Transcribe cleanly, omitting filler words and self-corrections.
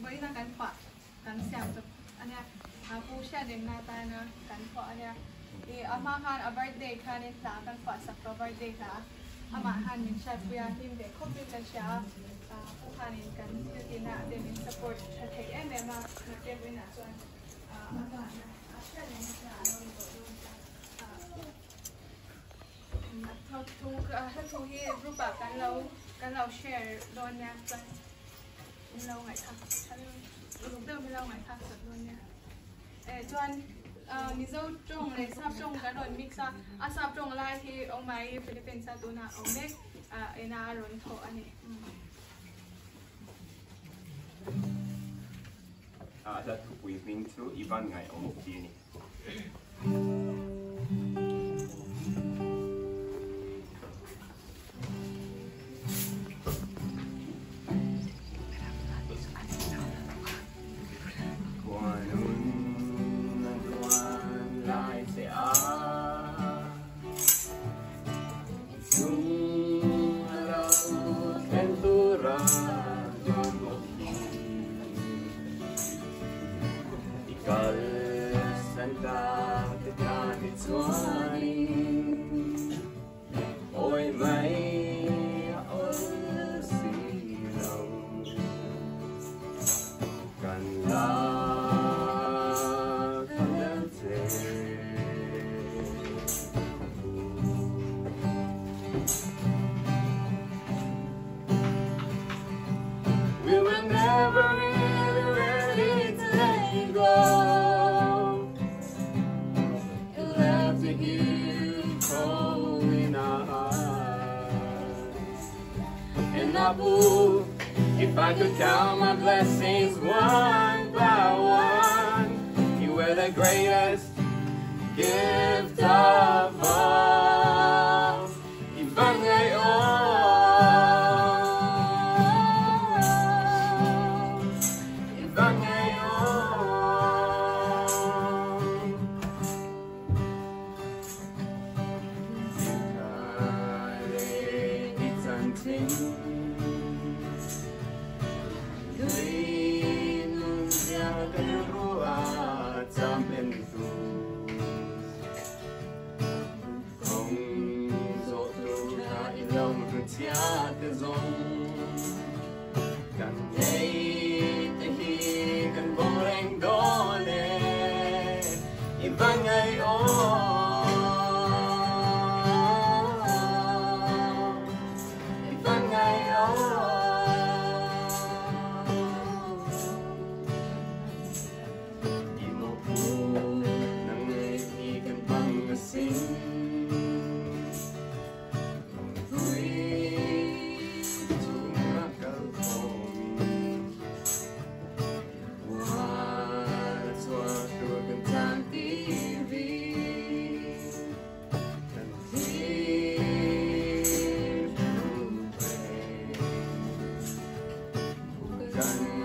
bấy là cắn phạ cắn xẻo tập anh emผู้เชี่ยวชาญนาตานะกันเพาะเนี่ยอามาฮันอาบัตเดย์คันนี่ตากันฝาสักตัวบัตเดย์ค่ะอามาฮันมินชัดปุยาทีมเด็กคบกันเชียผู้คันนี่กันที่ที่น่าเดมินสปอร์ตชัดเทเอ็มเอ็มมาเก็บไว้หน้าส่วนอาบานนะเชี่ยวชาญนะเราดูถ้าทุกที่รูปแบบกันเราแชร์โดนเนี่ยกันเราไงค่ะฉันรู้เรื่องไม่เราไงค่ะส่วนโดนเนี่ยจวนมิโซจงเลยทราบจงกันโดนมิกซ์ทราบจงอะไรที่องค์ไม่ฟิลิปปินส์ตัวน่ะองค์เล็กน่าร้อนโถอันนี้จะถูกวิ่งวิ่งสู่อีวันไงองค์ที่นี่If I could count my blessings one by one, you were the greatest gift of all. Ibang ngayon, ibang ngayon, ika'y itanting. Done.